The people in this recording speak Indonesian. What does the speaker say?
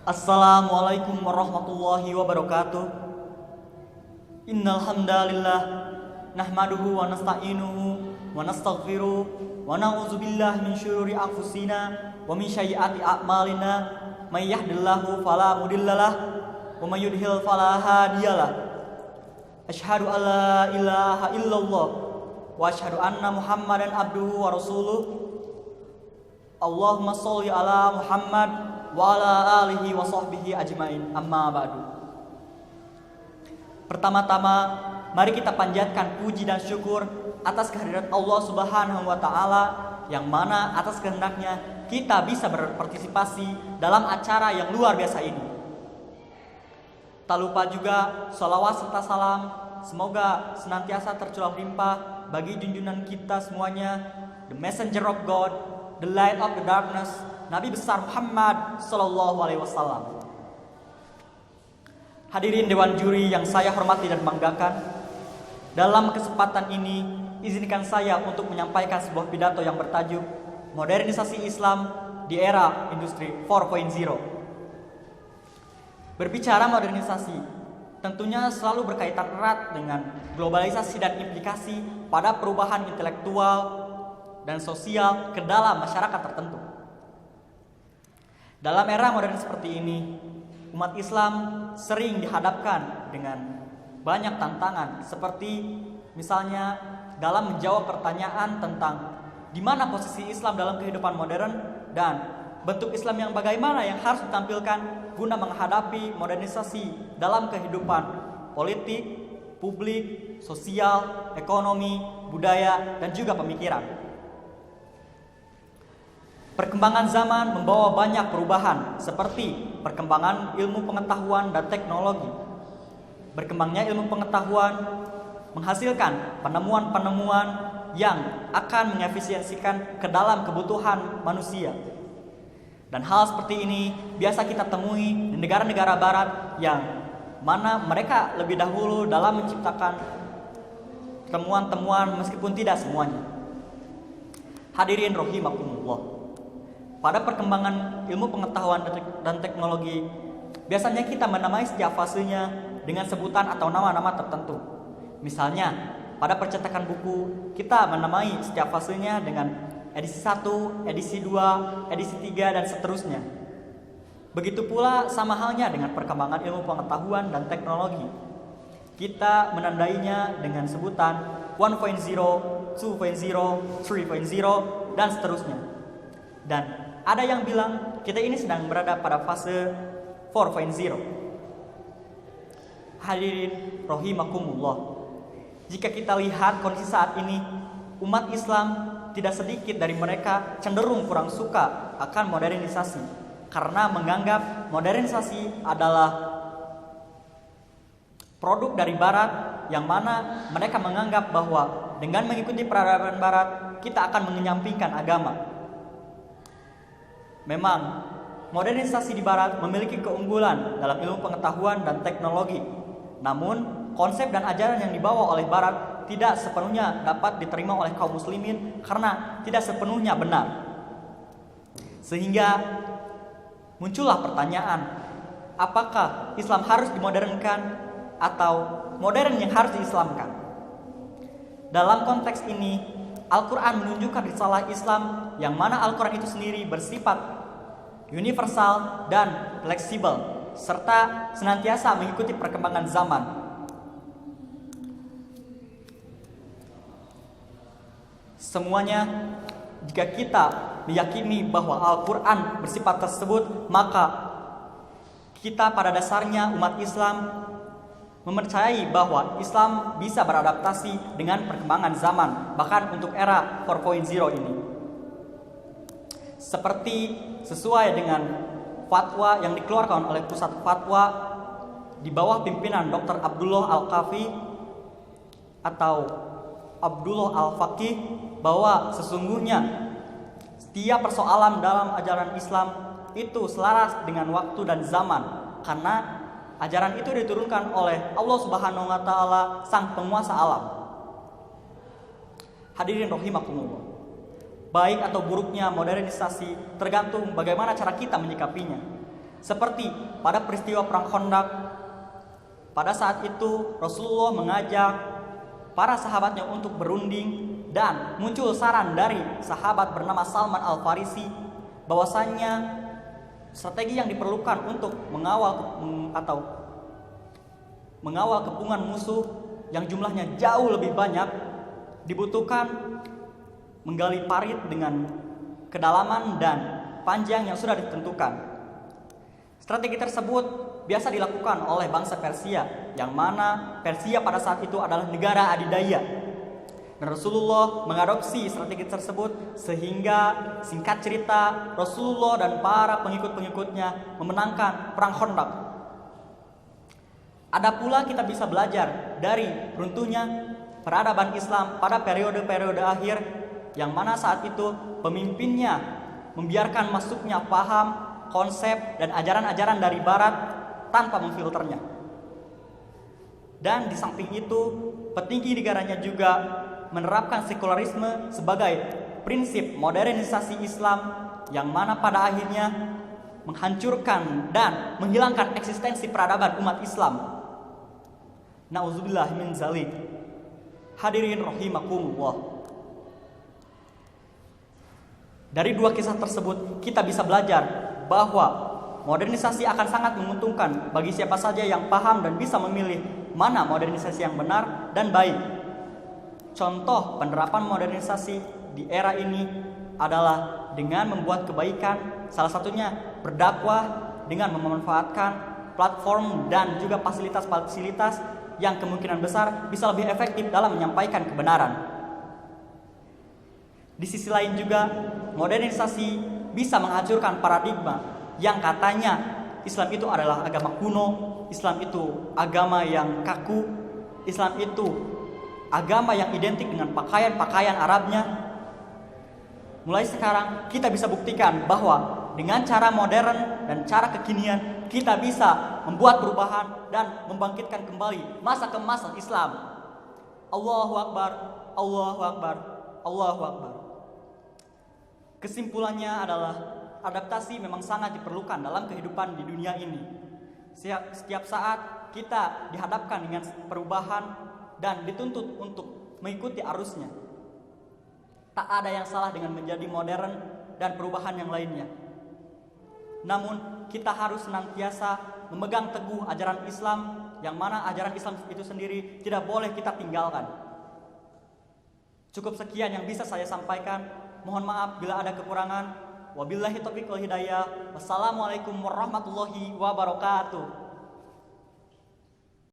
Assalamualaikum warahmatullahi wabarakatuh. Innal hamdalillah nahmaduhu wa nasta'inuhu wa nastaghfiruh wa na'udzu billahi min syururi anfusina wa min sayyiati a'malina may yahdihillahu fala mudhillalah wa may yudhlil fala hadiyalah. Asyhadu an la ilaha illallah wa asyhadu anna Muhammadan abduhu wa rasuluh. Allahumma sholli ala Muhammad wa ala alihi wa sahbihi ajmain, amma ba'du. Pertama-tama, mari kita panjatkan puji dan syukur atas kehadirat Allah Subhanahu wa Ta'ala, yang mana atas kehendaknya kita bisa berpartisipasi dalam acara yang luar biasa ini. Tak lupa juga sholawat serta salam semoga senantiasa tercurah limpah bagi junjungan kita semuanya, the messenger of God, the light of the darkness, Nabi besar Muhammad Sallallahu Alaihi Wasallam. Hadirin dewan juri yang saya hormati dan banggakan, dalam kesempatan ini izinkan saya untuk menyampaikan sebuah pidato yang bertajuk Modernisasi Islam di Era Industri 4.0. Berbicara modernisasi, tentunya selalu berkaitan erat dengan globalisasi dan implikasi pada perubahan intelektual dan sosial ke dalam masyarakat tertentu. Dalam era modern seperti ini, umat Islam sering dihadapkan dengan banyak tantangan, seperti misalnya dalam menjawab pertanyaan tentang di mana posisi Islam dalam kehidupan modern dan bentuk Islam yang bagaimana yang harus ditampilkan guna menghadapi modernisasi dalam kehidupan politik, publik, sosial, ekonomi, budaya, dan juga pemikiran. Perkembangan zaman membawa banyak perubahan, seperti perkembangan ilmu pengetahuan dan teknologi. Berkembangnya ilmu pengetahuan menghasilkan penemuan-penemuan yang akan mengefisiensikan ke dalam kebutuhan manusia. Dan hal seperti ini biasa kita temui di negara-negara barat yang mana mereka lebih dahulu dalam menciptakan temuan-temuan meskipun tidak semuanya. Hadirin rahimakumullah. Pada perkembangan ilmu pengetahuan dan teknologi, biasanya kita menamai setiap fasenya dengan sebutan atau nama-nama tertentu. Misalnya, pada percetakan buku, kita menamai setiap fasenya dengan edisi 1, edisi 2, edisi 3, dan seterusnya. Begitu pula sama halnya dengan perkembangan ilmu pengetahuan dan teknologi. Kita menandainya dengan sebutan 1.0, 2.0, 3.0, dan seterusnya. Dan ada yang bilang kita ini sedang berada pada fase 4.0. Hadirin rahimakumullah. Jika kita lihat kondisi saat ini, umat Islam tidak sedikit dari mereka cenderung kurang suka akan modernisasi karena menganggap modernisasi adalah produk dari barat, yang mana mereka menganggap bahwa dengan mengikuti peradaban barat kita akan menyampingkan agama. Memang, modernisasi di barat memiliki keunggulan dalam ilmu pengetahuan dan teknologi. Namun, konsep dan ajaran yang dibawa oleh barat tidak sepenuhnya dapat diterima oleh kaum muslimin karena tidak sepenuhnya benar. Sehingga muncullah pertanyaan, apakah Islam harus dimodernkan atau modern yang harus diislamkan? Dalam konteks ini, Al-Quran menunjukkan risalah Islam yang mana Al-Quran itu sendiri bersifat universal dan fleksibel serta senantiasa mengikuti perkembangan zaman. Semuanya, jika kita meyakini bahwa Al-Quran bersifat tersebut, maka kita pada dasarnya umat Islam mempercayai bahwa Islam bisa beradaptasi dengan perkembangan zaman, bahkan untuk era 4.0 ini. Seperti sesuai dengan fatwa yang dikeluarkan oleh Pusat Fatwa di bawah pimpinan Dr. Abdullah Al-Kafi atau Abdullah Al-Faqih, bahwa sesungguhnya setiap persoalan dalam ajaran Islam itu selaras dengan waktu dan zaman, karena ajaran itu diturunkan oleh Allah Subhanahu wa Ta'ala, Sang Penguasa alam. Hadirin rahimakumullah. Baik atau buruknya modernisasi tergantung bagaimana cara kita menyikapinya. Seperti pada peristiwa Perang Khandaq, pada saat itu Rasulullah mengajak para sahabatnya untuk berunding dan muncul saran dari sahabat bernama Salman Al-Farisi bahwasannya strategi yang diperlukan untuk mengawal kepungan musuh yang jumlahnya jauh lebih banyak dibutuhkan menggali parit dengan kedalaman dan panjang yang sudah ditentukan. Strategi tersebut biasa dilakukan oleh bangsa Persia, yang mana Persia pada saat itu adalah negara adidaya. Dan Rasulullah mengadopsi strategi tersebut sehingga singkat cerita Rasulullah dan para pengikut-pengikutnya memenangkan Perang Khandaq. Ada pula kita bisa belajar dari runtuhnya peradaban Islam pada periode-periode akhir, yang mana saat itu pemimpinnya membiarkan masuknya paham, konsep, dan ajaran-ajaran dari barat tanpa memfilternya. Dan di samping itu, petinggi negaranya juga menerapkan sekularisme sebagai prinsip modernisasi Islam, yang mana pada akhirnya menghancurkan dan menghilangkan eksistensi peradaban umat Islam. Nauzubillah min zalik. Hadirin rahimakumullah. Dari dua kisah tersebut kita bisa belajar bahwa modernisasi akan sangat menguntungkan bagi siapa saja yang paham dan bisa memilih mana modernisasi yang benar dan baik. Contoh penerapan modernisasi di era ini adalah dengan membuat kebaikan, salah satunya berdakwah dengan memanfaatkan platform dan juga fasilitas-fasilitas yang kemungkinan besar bisa lebih efektif dalam menyampaikan kebenaran. Di sisi lain juga, modernisasi bisa menghancurkan paradigma yang katanya Islam itu adalah agama kuno, Islam itu agama yang kaku, Islam itu agama yang identik dengan pakaian-pakaian Arabnya. Mulai sekarang kita bisa buktikan bahwa dengan cara modern dan cara kekinian kita bisa membuat perubahan dan membangkitkan kembali masa keemasan Islam. Allahu Akbar, Allahu Akbar, Allahu Akbar. Kesimpulannya adalah adaptasi memang sangat diperlukan dalam kehidupan di dunia ini. Setiap saat kita dihadapkan dengan perubahan dan dituntut untuk mengikuti arusnya. Tak ada yang salah dengan menjadi modern dan perubahan yang lainnya. Namun kita harus senantiasa memegang teguh ajaran Islam, yang mana ajaran Islam itu sendiri tidak boleh kita tinggalkan. Cukup sekian yang bisa saya sampaikan. Mohon maaf bila ada kekurangan. Wabillahi taufiq wal hidayah. Wassalamualaikum warahmatullahi wabarakatuh.